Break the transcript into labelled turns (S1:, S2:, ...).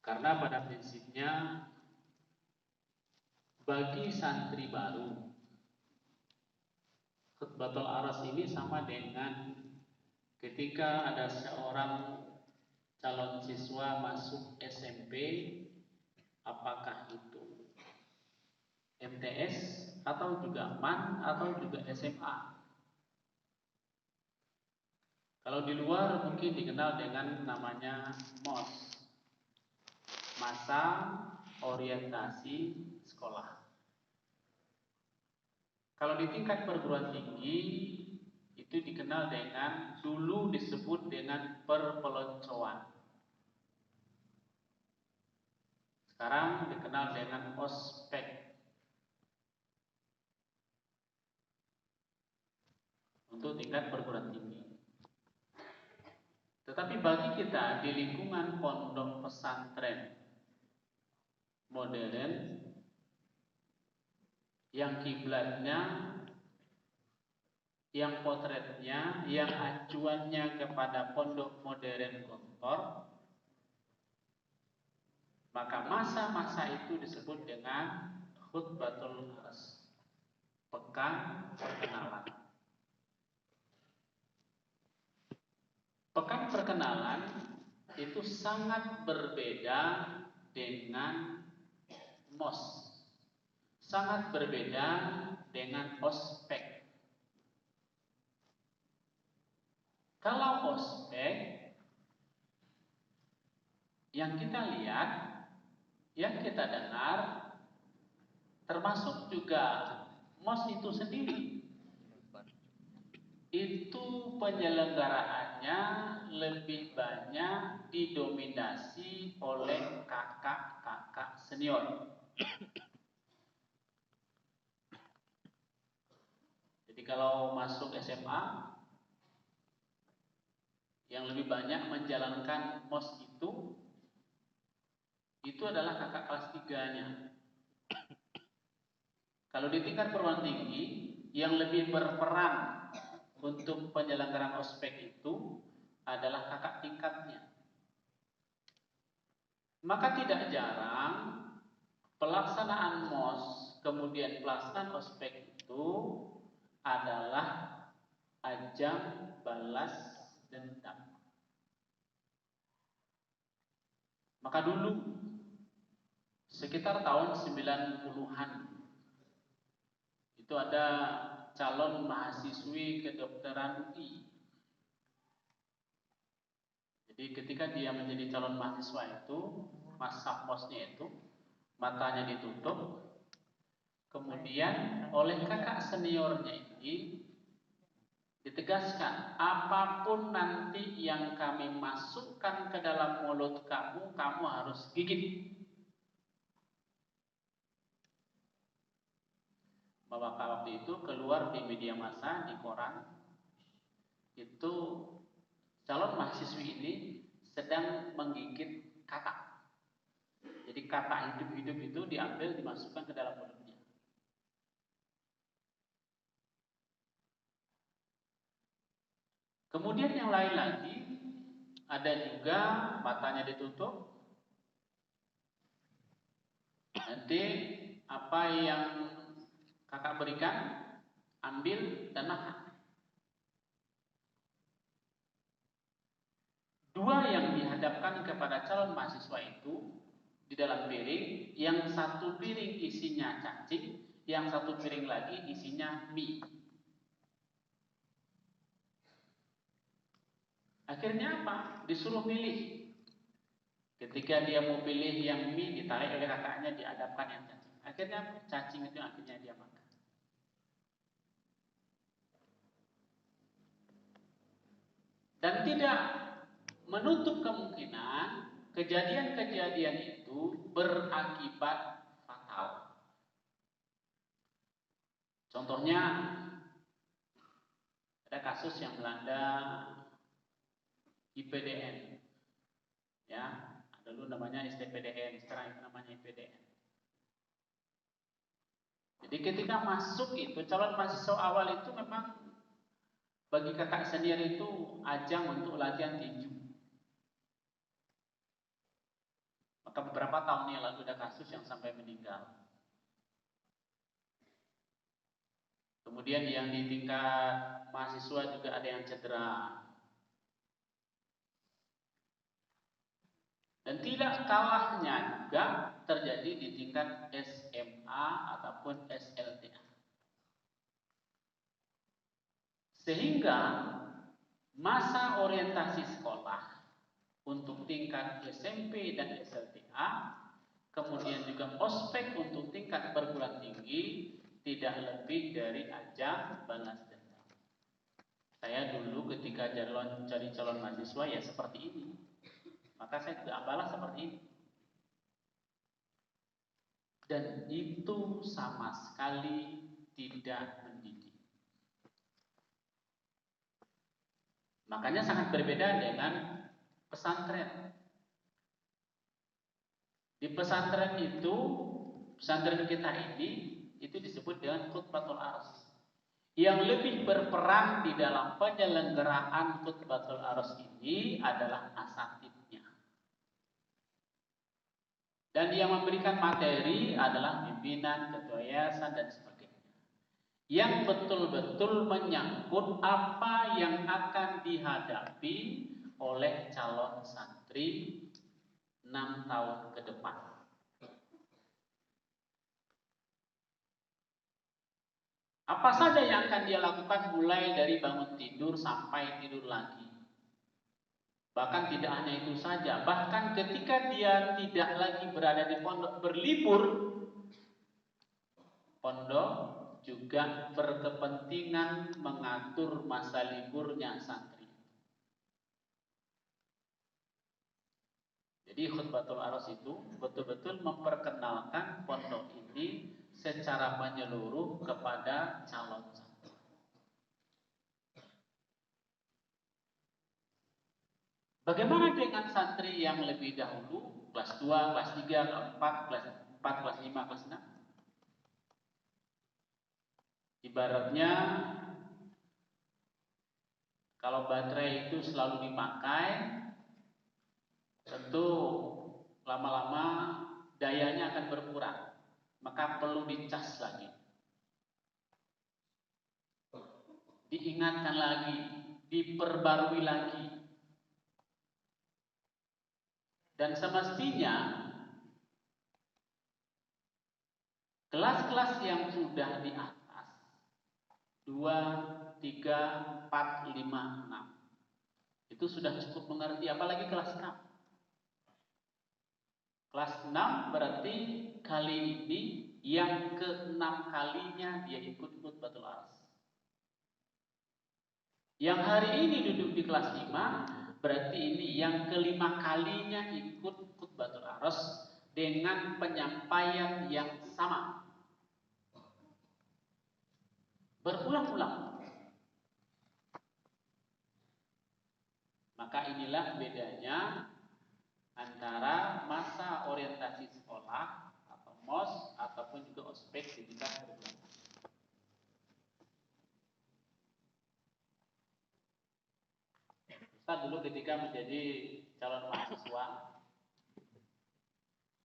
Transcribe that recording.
S1: Karena pada prinsipnya bagi santri baru, khutbatul aras ini sama dengan ketika ada seorang calon siswa masuk SMP, apakah itu MTS atau juga MAN atau juga SMA. Kalau di luar mungkin dikenal dengan namanya MOS, masa orientasi sekolah. Kalau di tingkat perguruan tinggi itu dikenal dengan, dulu disebut dengan perpeloncoan. Sekarang dikenal dengan ospek. Untuk tingkat perguruan tinggi. Tetapi bagi kita di lingkungan pondok pesantren modern yang kiblatnya, yang potretnya, yang acuannya kepada pondok modern Gontor, maka masa-masa itu disebut dengan khutbatul aras, pekan perkenalan. Pekan perkenalan itu sangat berbeda dengan MOS, sangat berbeda dengan ospek. Kalau ospek, yang kita lihat, yang kita dengar, termasuk juga MOS itu sendiri, itu penyelenggaraannya lebih banyak didominasi oleh kakak-kakak senior. Jadi kalau masuk SMA, yang lebih banyak menjalankan MOS itu adalah kakak kelas 3-nya. Kalau di tingkat perguruan tinggi, yang lebih berperan untuk penyelenggaraan ospek itu adalah kakak tingkatnya. Maka tidak jarang pelaksanaan MOS kemudian pelaksanaan ospek itu adalah ajang balas dendam. Maka dulu sekitar tahun 90-an itu ada calon mahasiswi kedokteran UI. Jadi ketika dia menjadi calon mahasiswa itu, masa MOS-nya itu matanya ditutup, kemudian oleh kakak seniornya ini ditegaskan, apapun nanti yang kami masukkan ke dalam mulut kamu, kamu harus gigit. Maka waktu itu keluar di media massa, di koran, itu calon mahasiswi ini sedang menggigit kata. Jadi kata hidup-hidup itu diambil, dimasukkan ke dalam mulutnya. Kemudian yang lain lagi, ada juga matanya ditutup. Nanti apa yang kakak berikan, ambil dan makan. Dua yang dihadapkan kepada calon mahasiswa itu di dalam piring, yang satu piring isinya cacing, yang satu piring lagi isinya mie. Akhirnya apa? Disuruh milih. Ketika dia mau pilih yang mie, ditarik oleh kakaknya, dihadapkan yang cacing. Akhirnya cacing itu akhirnya dia makan. Dan tidak menutup kemungkinan kejadian-kejadian itu berakibat fatal. Contohnya, ada kasus yang melanda IPDN. Ya, dulu namanya STPDN, sekarang itu namanya IPDN. Jadi ketika masuk itu, calon mahasiswa awal itu memang bagi kakak senior itu ajang untuk latihan tinju. Maka beberapa tahun yang lalu ada kasus yang sampai meninggal. Kemudian yang di tingkat mahasiswa juga ada yang cedera. Dan tidak kalahnya juga terjadi di tingkat SMA ataupun SLTA. Sehingga masa orientasi sekolah untuk tingkat SMP dan SLTA, kemudian juga ospek untuk tingkat perguruan tinggi tidak lebih dari ajang balas dendam. Saya dulu ketika jadi calon mahasiswa ya seperti ini. Maka saya juga balas seperti ini. Dan itu sama sekali tidak mendidik. Makanya sangat berbeda dengan pesantren. Di pesantren itu, pesantren kita ini, itu disebut dengan khutbatul aros. Yang lebih berperan di dalam penyelenggaraan khutbatul aros ini adalah asatidnya. Dan yang memberikan materi adalah pimpinan, ketua yayasan, dan sebagainya. Yang betul-betul menyangkut apa yang akan dihadapi oleh calon santri 6 tahun ke depan. Apa saja yang akan dia lakukan mulai dari bangun tidur sampai tidur lagi. Bahkan tidak hanya itu saja, bahkan ketika dia tidak lagi berada di pondok berlibur, pondok juga berkepentingan mengatur masa liburnya santri. Jadi khutbatul aros itu betul-betul memperkenalkan pondok ini secara menyeluruh kepada calon santri. Bagaimana dengan santri yang lebih dahulu, kelas 2, kelas 3, kelas 4, kelas 5, kelas 6? Ibaratnya kalau baterai itu selalu dipakai, tentu lama-lama dayanya akan berkurang. Maka perlu dicas lagi. Diingatkan lagi, diperbarui lagi. Dan semestinya kelas-kelas yang sudah di atas 2, 3, 4, 5, 6 itu sudah cukup mengerti, apalagi kelas 6. Kelas 6 berarti kali ini yang ke-6 kalinya dia ikut khutbatul aros. Yang hari ini duduk di kelas 5 berarti ini yang ke-5 kalinya ikut khutbatul aros dengan penyampaian yang sama. Berulang-ulang. Maka inilah bedanya antara masa orientasi sekolah atau MOS ataupun juga ospek di tingkat perguruan. Saya dulu ketika menjadi calon mahasiswa